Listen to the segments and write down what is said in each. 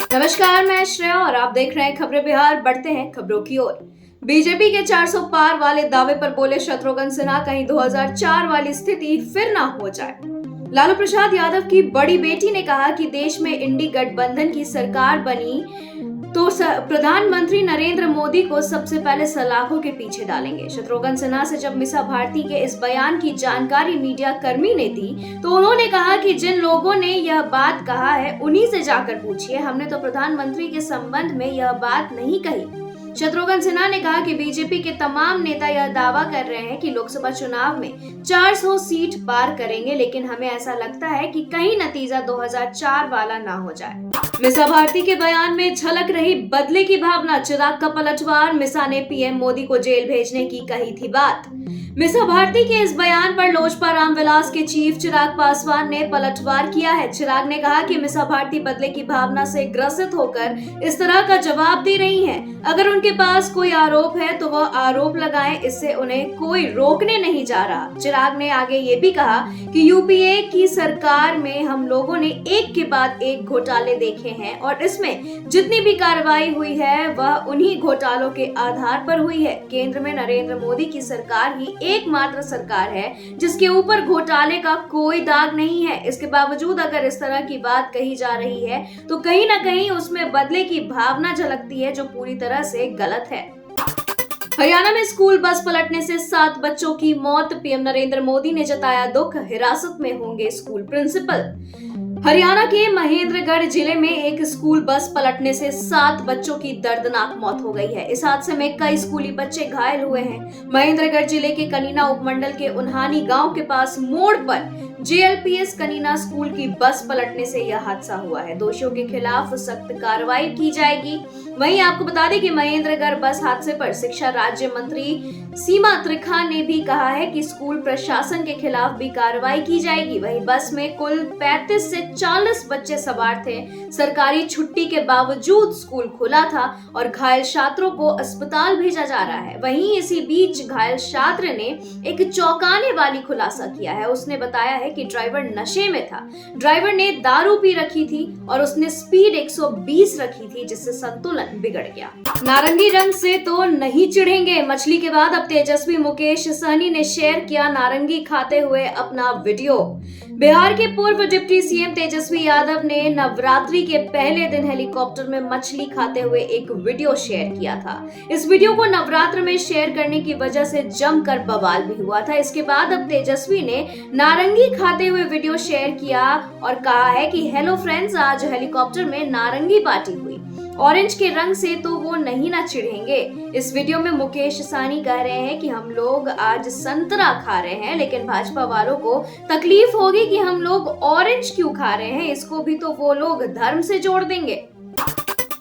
नमस्कार, मैं श्रेया और आप देख रहे हैं खबरें बिहार। बढ़ते हैं खबरों की ओर। बीजेपी के 400 पार वाले दावे पर बोले शत्रुघ्न सिन्हा, कहीं 2004 वाली स्थिति फिर ना हो जाए। लालू प्रसाद यादव की बड़ी बेटी ने कहा कि देश में इंडी गठबंधन की सरकार बनी तो प्रधानमंत्री नरेंद्र मोदी को सबसे पहले सलाखों के पीछे डालेंगे। शत्रुघ्न सिन्हा से जब मीसा भारती के इस बयान की जानकारी मीडिया कर्मी ने दी तो उन्होंने कहा कि जिन लोगों ने यह बात कहा है उन्हीं से जाकर पूछिए, हमने तो प्रधानमंत्री के संबंध में यह बात नहीं कही। शत्रुघ्न सिन्हा ने कहा कि बीजेपी के तमाम नेता यह दावा कर रहे हैं कि लोकसभा चुनाव में 400 सीट पार करेंगे, लेकिन हमें ऐसा लगता है कि कहीं नतीजा 2004 वाला ना हो जाए। मीसा भारती के बयान में झलक रही बदले की भावना। चिराग का पलटवार। मीसा ने पीएम मोदी को जेल भेजने की कही थी बात। मीसा भारती के इस बयान पर लोजपा रामविलास के चीफ चिराग पासवान ने पलटवार किया है। चिराग ने कहा कि मीसा भारती बदले की भावना से ग्रसित होकर इस तरह का जवाब दे रही हैं। अगर उनके पास कोई आरोप है तो वह आरोप लगाएं, इससे उन्हें कोई रोकने नहीं जा रहा। चिराग ने आगे ये भी कहा कि यूपीए की सरकार में हम लोगों ने एक के बाद एक घोटाले देखे हैं और इसमें जितनी भी कार्रवाई हुई है वह उन्हीं घोटालों के आधार पर हुई है। केंद्र में नरेंद्र मोदी की सरकार ही एकमात्र सरकार है जिसके ऊपर घोटाले का कोई दाग नहीं है। इसके बावजूद अगर इस तरह की बात कही जा रही है तो कहीं ना कहीं उसमें बदले की भावना झलकती है, जो पूरी तरह से गलत है। हरियाणा में स्कूल बस पलटने से 7 बच्चों की मौत। पीएम नरेंद्र मोदी ने जताया दुख, हिरासत में होंगे स्कूल प्रिंसिपल। हरियाणा के महेंद्रगढ़ जिले में एक स्कूल बस पलटने से 7 बच्चों की दर्दनाक मौत हो गई है। इस हादसे में कई स्कूली बच्चे घायल हुए हैं। महेंद्रगढ़ जिले के कनीना उपमंडल के उन्हानी गांव के पास मोड़ पर जेएलपीएस कनीना स्कूल की बस पलटने से यह हादसा हुआ है। दोषियों के खिलाफ सख्त कार्रवाई की जाएगी। वहीं आपको बता दें कि महेंद्रगढ़ बस हादसे पर शिक्षा राज्य मंत्री सीमा त्रिखा ने भी कहा है कि स्कूल प्रशासन के खिलाफ भी कार्रवाई की जाएगी। वहीं बस में कुल 35 से 40 बच्चे सवार थे। सरकारी छुट्टी के बावजूद स्कूल खुला था और घायल छात्रों को अस्पताल भेजा जा रहा है। वहीं इसी बीच घायल छात्र ने एक चौंकाने वाली खुलासा किया है। उसने बताया है कि ड्राइवर नशे में था। ड्राइवर ने दारू पी रखी थी और उसने स्पीड 120 रखी थी, जिससे संतुलन बिगड़ गया। नारंगी रंग से तो नहीं चिढ़ेंगे। मछली के बाद अब तेजस्वी मुकेश सहनी ने शेयर किया नारंगी खाते हुए अपना वीडियो। बिहार के पूर्व डिप्टी सीएम तेजस्वी यादव ने नवरात्रि के पहले दिन हेलीकॉप्टर में मछली खाते हुए एक वीडियो शेयर किया था। इस वीडियो को नवरात्र में शेयर करने की वजह से जमकर बवाल भी हुआ था। इसके बाद अब तेजस्वी ने नारंगी खाते हुए वीडियो शेयर किया और कहा है कि हेलो फ्रेंड्स, आज हेलीकॉप्टर में नारंगी पार्टी हुई। ऑरेंज के रंग से तो वो नहीं ना चिढ़ेंगे। इस वीडियो में मुकेश सहनी कह रहे हैं कि हम लोग आज संतरा खा रहे हैं, लेकिन भाजपा वालों को तकलीफ होगी कि हम लोग ऑरेंज क्यों खा रहे हैं। इसको भी तो वो लोग धर्म से जोड़ देंगे।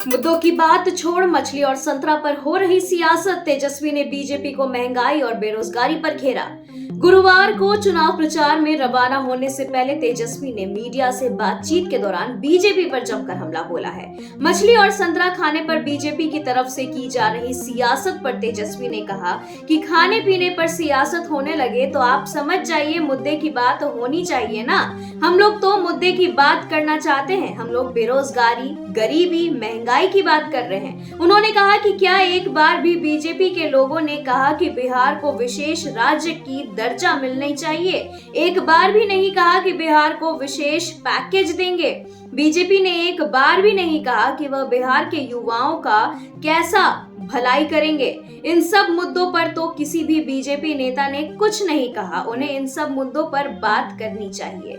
मुद्दों की बात छोड़ मछली और संतरा पर हो रही सियासत। तेजस्वी ने बीजेपी को महंगाई और बेरोजगारी पर घेरा। गुरुवार को चुनाव प्रचार में रवाना होने से पहले तेजस्वी ने मीडिया से बातचीत के दौरान बीजेपी पर जमकर हमला बोला है। मछली और संतरा खाने पर बीजेपी की तरफ से की जा रही सियासत पर तेजस्वी ने कहा कि खाने पीने पर सियासत होने लगे तो आप समझ जाइए मुद्दे की बात होनी चाहिए ना। हम लोग तो मुद्दे की बात करना चाहते हैं। हम लोग बेरोजगारी, गरीबी, महंगाई की बात कर रहे हैं। उन्होंने कहा कि क्या एक बार भी बीजेपी के लोगों ने कहा कि बिहार को विशेष राज्य की दर्जा मिलनी चाहिए? एक बार भी नहीं कहा कि बिहार को विशेष पैकेज देंगे। बीजेपी ने एक बार भी नहीं कहा कि वह बिहार के युवाओं का कैसा भलाई करेंगे। इन सब मुद्दों पर तो किसी भी बीजेपी नेता ने कुछ नहीं कहा। उन्हें इन सब मुद्दों पर बात करनी चाहिए।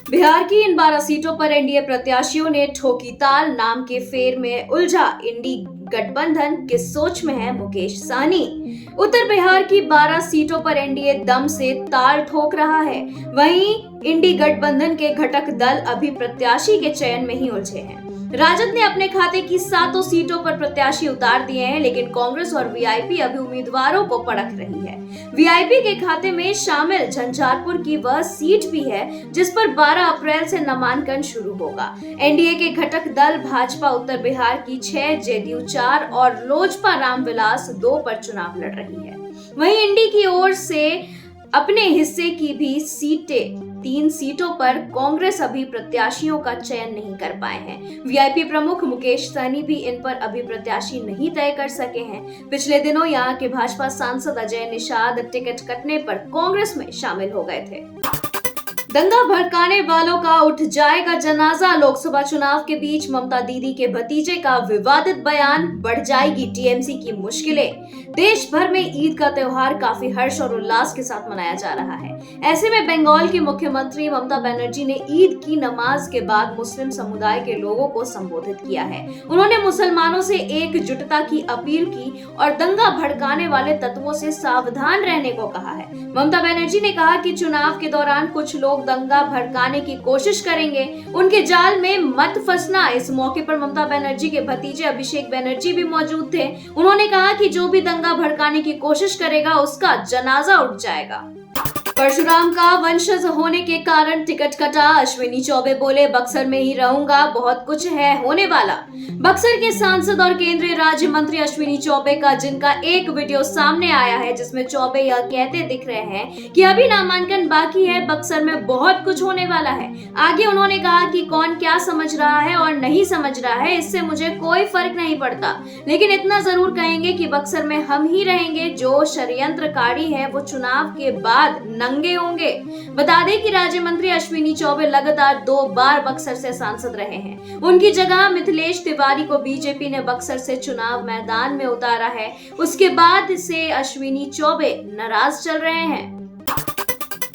बिहार की इन 12 सीटों पर एनडीए प्रत्याशियों ने ठोकी ताल। नाम के फेर में उलझा इंडी गठबंधन, किस सोच में है मुकेश सहनी। उत्तर बिहार की 12 सीटों पर एनडीए दम से ताल ठोक रहा है। वहीं इंडी गठबंधन के घटक दल अभी प्रत्याशी के चयन में ही उलझे हैं। राजद ने अपने खाते की 7 सीटों पर प्रत्याशी उतार दिए हैं, लेकिन कांग्रेस और वीआईपी अभी उम्मीदवारों को परख रही है। वीआईपी के खाते में शामिल झंझारपुर की वह सीट भी है जिस पर 12 अप्रैल से नामांकन शुरू होगा। एनडीए के घटक दल भाजपा उत्तर बिहार की 6, जेडीयू 4 और लोजपा रामविलास 2 पर चुनाव लड़ रही है। वहीं इंडी की ओर से अपने हिस्से की भी सीटें 3 सीटों पर कांग्रेस अभी प्रत्याशियों का चयन नहीं कर पाए हैं। वीआईपी प्रमुख मुकेश सहनी भी इन पर अभी प्रत्याशी नहीं तय कर सके हैं। पिछले दिनों यहाँ के भाजपा सांसद अजय निषाद टिकट कटने पर कांग्रेस में शामिल हो गए थे। दंगा भड़काने वालों का उठ जाएगा जनाजा। लोकसभा चुनाव के बीच ममता दीदी के भतीजे का विवादित बयान, बढ़ जाएगी टीएमसी की मुश्किलें। देश भर में ईद का त्योहार काफी हर्ष और उल्लास के साथ मनाया जा रहा है। ऐसे में बंगाल की मुख्यमंत्री ममता बनर्जी ने ईद की नमाज के बाद मुस्लिम समुदाय के लोगों को संबोधित किया है। उन्होंने मुसलमानों से एकजुटता की अपील की और दंगा भड़काने वाले तत्वों से सावधान रहने को कहा है। ममता बनर्जी ने कहा कि चुनाव के दौरान कुछ लोग दंगा भड़काने की कोशिश करेंगे, उनके जाल में मत फंसना। इस मौके पर ममता बनर्जी के भतीजे अभिषेक बनर्जी भी मौजूद थे। उन्होंने कहा कि जो भी दंगा भड़काने की कोशिश करेगा उसका जनाजा उठ जाएगा। परशुराम का वंशज होने के कारण टिकट कटा। अश्विनी चौबे बोले, बक्सर में ही रहूंगा, बहुत कुछ है होने वाला। बक्सर के सांसद और केंद्रीय राज्य मंत्री अश्विनी चौबे का जिनका एक वीडियो सामने आया है जिसमें चौबे यह कहते दिख रहे हैं कि अभी नामांकन बाकी है, बक्सर में बहुत कुछ होने वाला है। आगे उन्होंने कहा कि कौन क्या समझ रहा है और नहीं समझ रहा है इससे मुझे कोई फर्क नहीं पड़ता, लेकिन इतना जरूर कहेंगे कि बक्सर में हम ही रहेंगे। जो षड्यंत्रकारी है वो चुनाव के बाद नंगे होंगे। बता दें कि राज्य मंत्री अश्विनी चौबे लगातार 2 बार बक्सर से सांसद रहे हैं। उनकी जगह मिथिलेश तिवारी को बीजेपी ने बक्सर से चुनाव मैदान में उतारा है। उसके बाद से अश्विनी चौबे नाराज चल रहे हैं।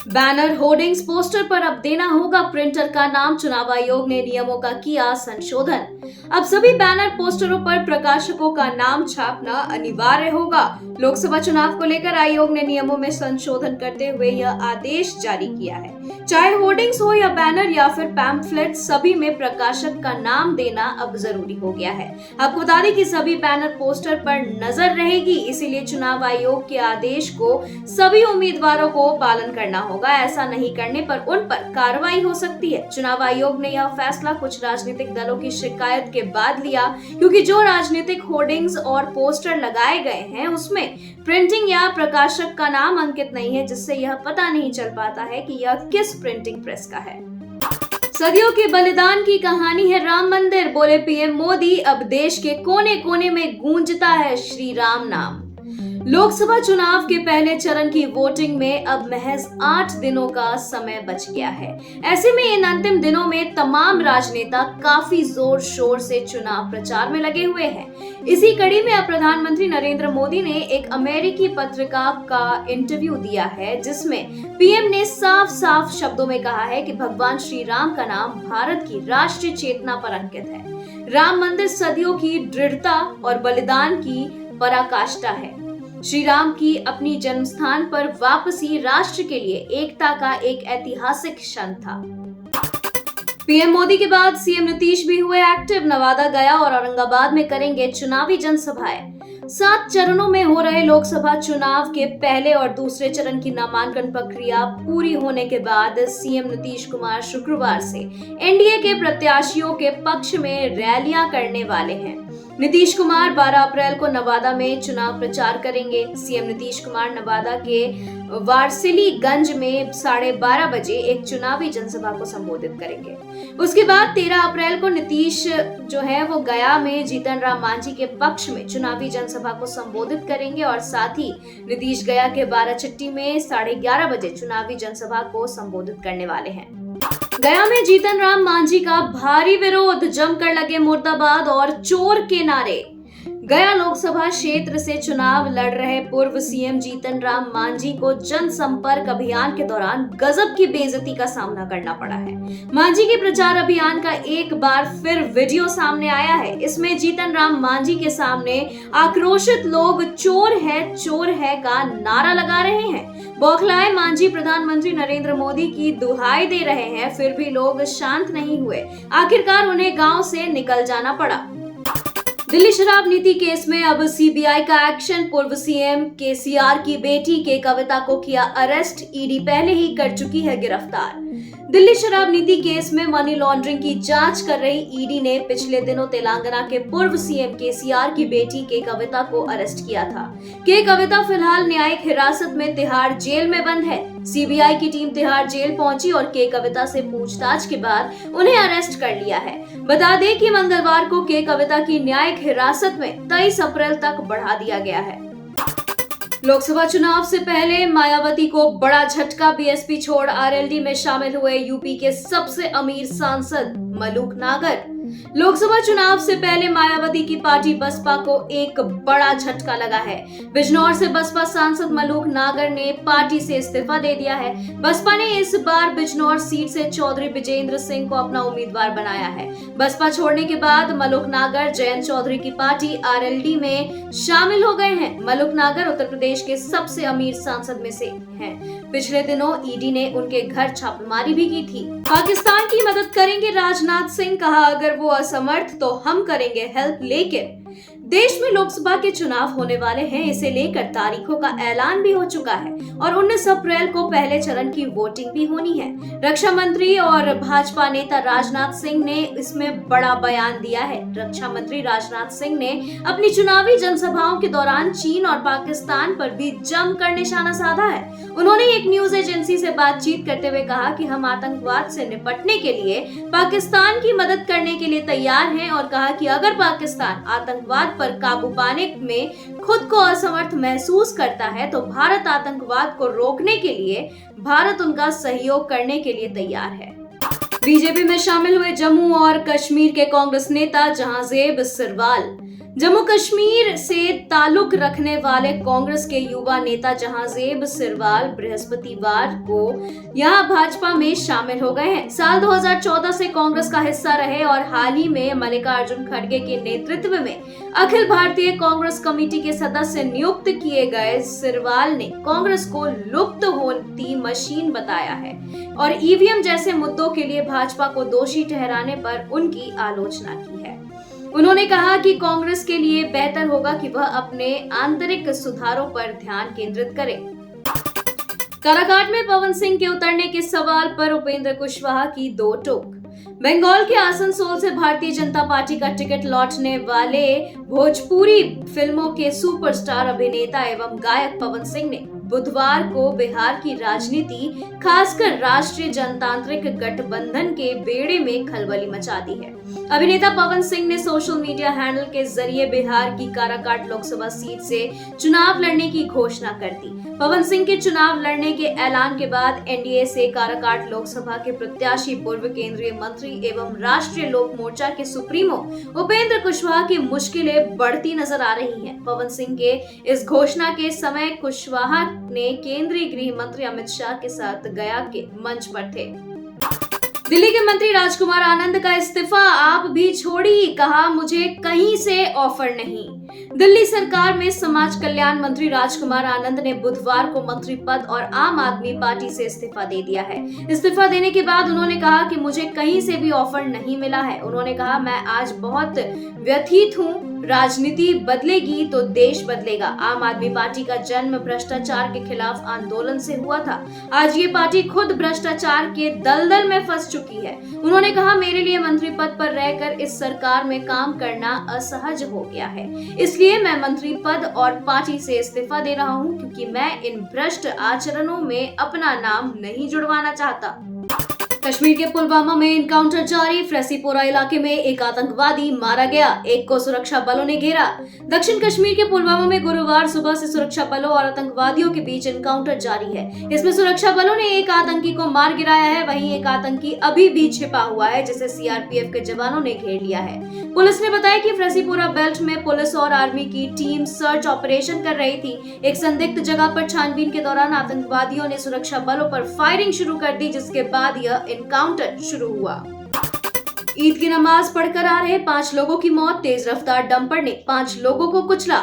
बैनर, होर्डिंग्स, पोस्टर पर अब देना होगा प्रिंटर का नाम। चुनाव आयोग ने नियमों का किया संशोधन। अब सभी बैनर पोस्टरों पर प्रकाशकों का नाम छापना अनिवार्य होगा। लोकसभा चुनाव को लेकर आयोग ने नियमों में संशोधन करते हुए यह आदेश जारी किया है। चाहे होर्डिंग्स हो या बैनर या फिर पैम्फलेट, सभी में प्रकाशक का नाम देना अब जरूरी हो गया है। आपको बता दें कि सभी बैनर पोस्टर पर नजर रहेगी, इसीलिए चुनाव आयोग के आदेश को सभी उम्मीदवारों को पालन करना होगा। ऐसा नहीं करने पर उन पर कार्रवाई हो सकती है। चुनाव आयोग ने यह फैसला कुछ राजनीतिक दलों की शिकायत के बाद लिया, क्योंकि जो राजनीतिक होर्डिंग्स और पोस्टर लगाए गए हैं उसमें प्रिंटिंग या प्रकाशक का नाम अंकित नहीं है, जिससे यह पता नहीं चल पाता है कि यह किस प्रिंटिंग प्रेस का है। सदियों के बलिदान की कहानी है राम मंदिर, बोले पीएम मोदी। अब देश के कोने कोने में गूंजता है श्री राम नाम। लोकसभा चुनाव के पहले चरण की वोटिंग में अब महज 8 दिनों का समय बच गया है। ऐसे में इन अंतिम दिनों में तमाम राजनेता काफी जोर शोर से चुनाव प्रचार में लगे हुए हैं। इसी कड़ी में अब प्रधानमंत्री नरेंद्र मोदी ने एक अमेरिकी पत्रिका का इंटरव्यू दिया है, जिसमें पीएम ने साफ साफ शब्दों में कहा है कि भगवान श्री राम का नाम भारत की राष्ट्रीय चेतना पर अंकित है। राम मंदिर सदियों की दृढ़ता और बलिदान की पराकाष्ठा है। श्री राम की अपनी जन्मस्थान पर वापसी राष्ट्र के लिए एकता का एक ऐतिहासिक क्षण था। पीएम मोदी के बाद सीएम नीतीश भी हुए एक्टिव। नवादा, गया और औरंगाबाद में करेंगे चुनावी जनसभाएं। 7 चरणों में हो रहे लोकसभा चुनाव के पहले और दूसरे चरण की नामांकन प्रक्रिया पूरी होने के बाद सीएम नीतीश कुमार शुक्रवार से एनडीए के प्रत्याशियों के पक्ष में रैलियां करने वाले हैं। नीतीश कुमार 12 अप्रैल को नवादा में चुनाव प्रचार करेंगे। सीएम नीतीश कुमार नवादा के वारसिलीगंज में 12:30 बजे एक चुनावी जनसभा को संबोधित करेंगे। उसके बाद 13 अप्रैल को नीतीश जो है वो गया में जीतन राम मांझी के पक्ष में चुनावी जनसभा को संबोधित करेंगे और साथ ही नीतीश गया के बाराचट्टी में 11:30 बजे चुनावी जनसभा को संबोधित करने वाले हैं। गया में जीतन राम मांझी का भारी विरोध, जमकर लगे मुर्दाबाद और चोर के नारे। गया लोकसभा क्षेत्र से चुनाव लड़ रहे पूर्व सीएम जीतन राम मांझी को जनसंपर्क अभियान के दौरान गजब की बेइज्जती का सामना करना पड़ा है। मांझी के प्रचार अभियान का एक बार फिर वीडियो सामने आया है। इसमें जीतन राम मांझी के सामने आक्रोशित लोग चोर है का नारा लगा रहे हैं। बौखलाए मांझी प्रधानमंत्री नरेंद्र मोदी की दुहाई दे रहे हैं, फिर भी लोग शांत नहीं हुए। आखिरकार उन्हें गांव से निकल जाना पड़ा। दिल्ली शराब नीति केस में अब सीबीआई का एक्शन। पूर्व सीएम केसीआर की बेटी के कविता को किया अरेस्ट। ईडी पहले ही कर चुकी है गिरफ्तार। दिल्ली शराब नीति केस में मनी लॉन्ड्रिंग की जांच कर रही ईडी ने पिछले दिनों तेलंगाना के पूर्व सीएम केसीआर की बेटी के कविता को अरेस्ट किया था। के कविता फिलहाल न्यायिक हिरासत में तिहाड़ जेल में बंद है। सीबीआई की टीम तिहाड़ जेल पहुंची और के कविता से पूछताछ के बाद उन्हें अरेस्ट कर लिया है। बता दें कि मंगलवार को के कविता की न्यायिक हिरासत में 23 अप्रैल तक बढ़ा दिया गया है। लोकसभा चुनाव से पहले मायावती को बड़ा झटका। बीएसपी छोड़ आरएलडी में शामिल हुए यूपी के सबसे अमीर सांसद मलूक नागर। लोकसभा चुनाव से पहले मायावती की पार्टी बसपा को एक बड़ा झटका लगा है। बिजनौर से बसपा सांसद मलूक नागर ने पार्टी से इस्तीफा दे दिया है। बसपा ने इस बार बिजनौर सीट से चौधरी विजेंद्र सिंह को अपना उम्मीदवार बनाया है। बसपा छोड़ने के बाद मलूक नागर जयंत चौधरी की पार्टी आरएलडी में शामिल हो गए हैं। मलूक नागर उत्तर प्रदेश के सबसे अमीर सांसद में से हैं। पिछले दिनों ईडी ने उनके घर छापेमारी भी की थी। पाकिस्तान की मदद करेंगे राजनाथ सिंह, कहा अगर वो असमर्थ तो हम करेंगे हेल्प। लेकिन देश में लोकसभा के चुनाव होने वाले हैं, इसे लेकर तारीखों का ऐलान भी हो चुका है और 19 अप्रैल को पहले चरण की वोटिंग भी होनी है। रक्षा मंत्री और भाजपा नेता राजनाथ सिंह ने इसमें बड़ा बयान दिया है। रक्षा मंत्री राजनाथ सिंह ने अपनी चुनावी जनसभाओं के दौरान चीन और पाकिस्तान पर भी जमकर निशाना साधा है। उन्होंने एक न्यूज एजेंसी से बातचीत करते हुए कहा कि हम आतंकवाद से निपटने के लिए पाकिस्तान की मदद करने के लिए तैयार हैं और कहा कि अगर पाकिस्तान आतंकवाद पर काबू पाने में खुद को असमर्थ महसूस करता है तो भारत आतंकवाद को रोकने के लिए भारत उनका सहयोग करने के लिए तैयार है। बीजेपी में शामिल हुए जम्मू और कश्मीर के कांग्रेस नेता जहांजेब सिरवाल। जम्मू कश्मीर से ताल्लुक रखने वाले कांग्रेस के युवा नेता जहांजेब सिरवाल बृहस्पतिवार को यहां भाजपा में शामिल हो गए हैं। साल 2014 से कांग्रेस का हिस्सा रहे और हाल ही में मल्लिकार्जुन खड़गे के नेतृत्व में अखिल भारतीय कांग्रेस कमेटी के सदस्य नियुक्त किए गए सिरवाल ने कांग्रेस को लुप्त होती मशीन बताया है और ईवीएम जैसे मुद्दों के लिए भाजपा को दोषी ठहराने पर उनकी आलोचना की है। उन्होंने कहा कि कांग्रेस के लिए बेहतर होगा कि वह अपने आंतरिक सुधारों पर ध्यान केंद्रित करे। काराकाट में पवन सिंह के उतरने के सवाल पर उपेंद्र कुशवाहा की दो टोक। बंगाल के आसनसोल से भारतीय जनता पार्टी का टिकट लौटने वाले भोजपुरी फिल्मों के सुपरस्टार अभिनेता एवं गायक पवन सिंह ने बुधवार को बिहार की राजनीति खासकर राष्ट्रीय जनतांत्रिक गठबंधन के बेड़े में खलबली मचा दी है। अभिनेता पवन सिंह ने सोशल मीडिया हैंडल के जरिए बिहार की काराकाट लोकसभा सीट से चुनाव लड़ने की घोषणा कर दी। पवन सिंह के चुनाव लड़ने के ऐलान के बाद एनडीए से काराकाट लोकसभा के प्रत्याशी पूर्व केंद्रीय मंत्री एवं राष्ट्रीय लोक मोर्चा के सुप्रीमो उपेंद्र कुशवाहा की मुश्किलें बढ़ती नजर आ रही हैं। पवन सिंह के इस घोषणा के समय कुशवाहा ने केंद्रीय गृह मंत्री अमित शाह के साथ गया के मंच पर थे। दिल्ली के मंत्री राजकुमार आनंद का इस्तीफा आप भी छोड़ी, कहा मुझे कहीं से ऑफर नहीं। दिल्ली सरकार में समाज कल्याण मंत्री राजकुमार आनंद ने बुधवार को मंत्री पद और आम आदमी पार्टी से इस्तीफा दे दिया है। इस्तीफा देने के बाद उन्होंने कहा कि मुझे कहीं से भी ऑफर नहीं मिला है। उन्होंने कहा मैं आज बहुत व्यथित हूँ, राजनीति बदलेगी तो देश बदलेगा। आम आदमी पार्टी का जन्म भ्रष्टाचार के खिलाफ आंदोलन से हुआ था। आज ये पार्टी खुद भ्रष्टाचार के दलदल में फंस चुकी है। उन्होंने कहा मेरे लिए मंत्री पद पर रहकर इस सरकार में काम करना असहज हो गया है, इसलिए मैं मंत्री पद और पार्टी से इस्तीफा दे रहा हूं क्योंकि मैं इन भ्रष्ट आचरणों में अपना नाम नहीं जुड़वाना चाहता। कश्मीर के पुलवामा में एनकाउंटर जारी। फ्रेसीपोरा इलाके में एक आतंकवादी मारा गया, एक को सुरक्षा बलों ने घेरा। दक्षिण कश्मीर के पुलवामा में गुरुवार सुबह से सुरक्षा बलों और आतंकवादियों के बीच एनकाउंटर जारी है। इसमें सुरक्षा बलों ने एक आतंकी को मार गिराया है, वहीं एक आतंकी अभी भी छिपा हुआ है जिसे सीआरपीएफ के जवानों ने घेर लिया है। पुलिस ने बताया कि फ्रेसीपोरा बेल्ट में पुलिस और आर्मी की टीम सर्च ऑपरेशन कर रही थी। एक संदिग्ध जगह पर छानबीन के दौरान आतंकवादियों ने सुरक्षा बलों पर फायरिंग शुरू कर दी, जिसके बाद यह एनकाउंटर शुरू हुआ। ईद की नमाज पढ़कर आ रहे 5 लोगों की मौत। तेज रफ्तार डंपर ने 5 लोगों को कुचला।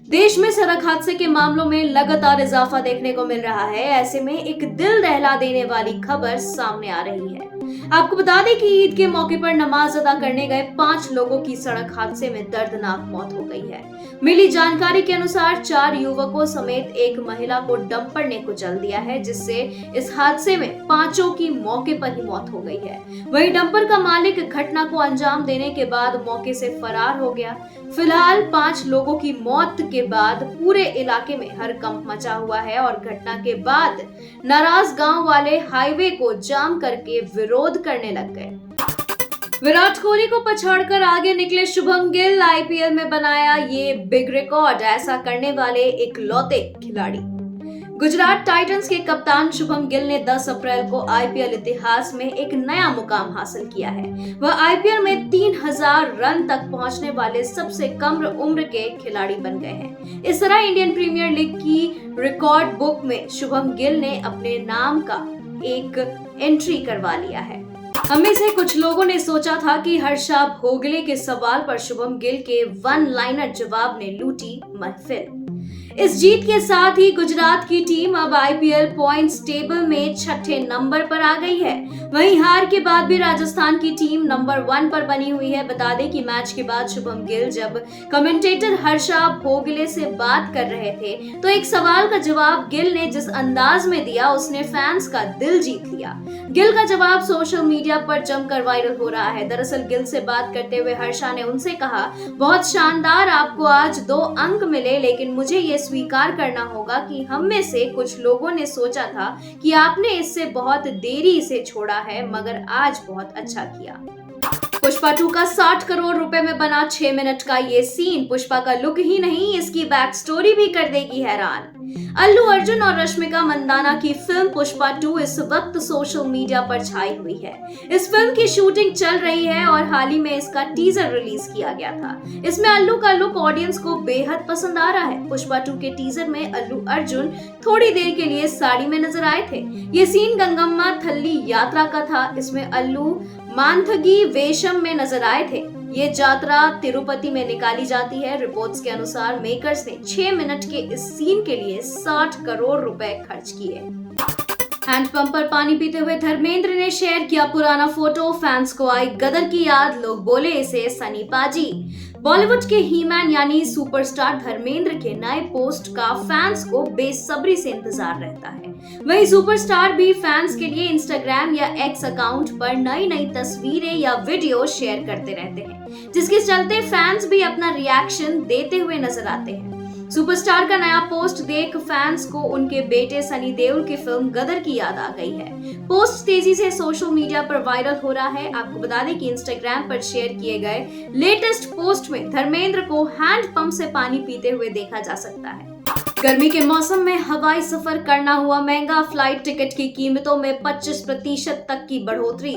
देश में सड़क हादसे के मामलों में लगातार इजाफा देखने को मिल रहा है। ऐसे में एक दिल दहला देने वाली खबर सामने आ रही है। आपको बता दें कि ईद के मौके पर नमाज अदा करने गए 5 लोगों की सड़क हादसे में दर्दनाक मौत हो गई है। मिली जानकारी के अनुसार 4 युवकों समेत एक महिला को डंपर ने कुचल दिया है, जिससे इस हादसे में 5 की मौके पर ही मौत हो गई है। वहीं डंपर का मालिक घटना को अंजाम देने के बाद मौके से फरार हो गया। फिलहाल 5 लोगों की मौत के बाद पूरे इलाके में हड़कंप मचा हुआ है और घटना के बाद नाराज गांव वाले हाईवे को जाम करके विरोध करने लग गए। विराट कोहली को पछाड़कर आगे निकले शुभम गिल, आईपीएल में बनाया ये बिग रिकॉर्ड। ऐसा करने वाले इकलौते खिलाड़ी। गुजरात टाइटंस के कप्तान शुभम गिल ने 10 अप्रैल को आईपीएल इतिहास में एक नया मुकाम हासिल किया है। वह आईपीएल में 3000 रन तक पहुंचने वाले सबसे कम उम्र के खिलाड़ी बन गए हैं। इस तरह इंडियन प्रीमियर लीग की रिकॉर्ड बुक में शुभम गिल ने अपने नाम का एक एंट्री करवा लिया है। हम में से कुछ लोगों ने सोचा था कि हर्षा भोगले के सवाल पर शुभम गिल के वन लाइनर जवाब ने लूटी महफिल। इस जीत के साथ ही गुजरात की टीम अब आईपीएल पॉइंट्स टेबल में 6ठे नंबर पर आ गई है। वहीं हार के बाद भी राजस्थान की टीम नंबर 1 पर बनी हुई है। बता दें कि मैच के बाद शुभम गिल जब कमेंटेटर हर्षा भोगले से बात कर रहे थे तो एक सवाल का जवाब गिल ने जिस अंदाज में दिया, उसने फैंस का दिल जीत लिया। गिल का जवाब सोशल मीडिया पर जमकर वायरल हो रहा है। दरअसल गिल से बात करते हुए हर्षा ने उनसे कहा, बहुत शानदार, आपको आज 2 अंक मिले, लेकिन मुझे ये स्वीकार करना होगा कि हम में से कुछ लोगों ने सोचा था कि आपने इससे बहुत देरी से छोड़ा है, मगर आज बहुत अच्छा किया। पुष्पा 2 का 60 करोड़ रुपए में बना 6 मिनट का ये सीन पुष्पा का लुक ही नहीं, इसकी बैक स्टोरी भी कर देगी हैरान। अल्लू अर्जुन और रश्मिका मंदाना की फिल्म पुष्पा 2 इस वक्त सोशल मीडिया पर छाई हुई है। इस फिल्म की शूटिंग चल रही है और हाल ही में इसका टीजर रिलीज किया गया था। इसमें अल्लू का लुक ऑडियंस को बेहद पसंद आ रहा है। पुष्पा 2 के टीजर में अल्लू अर्जुन थोड़ी देर के लिए साड़ी में नजर आए थे। ये सीन गंगम्मा थल्ली यात्रा का था। इसमें अल्लू मांथगी वेशम में नजर आए थे। ये यात्रा तिरुपति में निकाली जाती है। रिपोर्ट्स के अनुसार मेकर्स ने 6 मिनट के इस सीन के लिए 60 करोड़ रुपए खर्च किए। हैंडपंप पर पानी पीते हुए धर्मेंद्र ने शेयर किया पुराना फोटो। फैंस को आई गदर की याद, लोग बोले इसे सनी पाजी। बॉलीवुड के हीमैन यानी सुपरस्टार धर्मेंद्र के नए पोस्ट का फैंस को बेसब्री से इंतजार रहता है। वहीं सुपरस्टार भी फैंस के लिए इंस्टाग्राम या एक्स अकाउंट पर नई नई तस्वीरें या वीडियो शेयर करते रहते हैं, जिसके चलते फैंस भी अपना रिएक्शन देते हुए नजर आते हैं। सुपरस्टार का नया पोस्ट देख फैंस को उनके बेटे सनी देओल की फिल्म गदर की याद आ गई है। पोस्ट तेजी से सोशल मीडिया पर वायरल हो रहा है। आपको बता दें कि इंस्टाग्राम पर शेयर किए गए लेटेस्ट पोस्ट में धर्मेंद्र को हैंडपंप से पानी पीते हुए देखा जा सकता है। गर्मी के मौसम में हवाई सफर करना हुआ महंगा, फ्लाइट टिकट की कीमतों में 25% तक की बढ़ोतरी।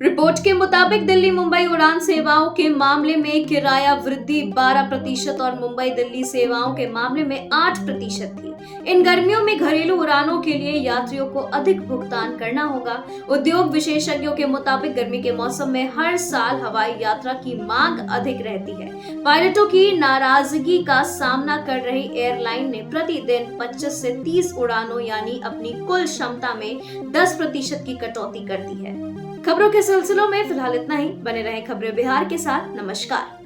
रिपोर्ट के मुताबिक दिल्ली मुंबई उड़ान सेवाओं के मामले में किराया वृद्धि 12% और मुंबई दिल्ली सेवाओं के मामले में 8% थी। इन गर्मियों में घरेलू उड़ानों के लिए यात्रियों को अधिक भुगतान करना होगा। उद्योग विशेषज्ञों के मुताबिक गर्मी के मौसम में हर साल हवाई यात्रा की मांग अधिक रहती है। पायलटों की नाराजगी का सामना कर रही एयरलाइन ने प्रतिदिन 25 से 30 उड़ानों यानी अपनी कुल क्षमता में 10% की कटौती कर दी है। खबरों के सिलसिलों में फिलहाल इतना ही। बने रहें खबरें बिहार के साथ। नमस्कार।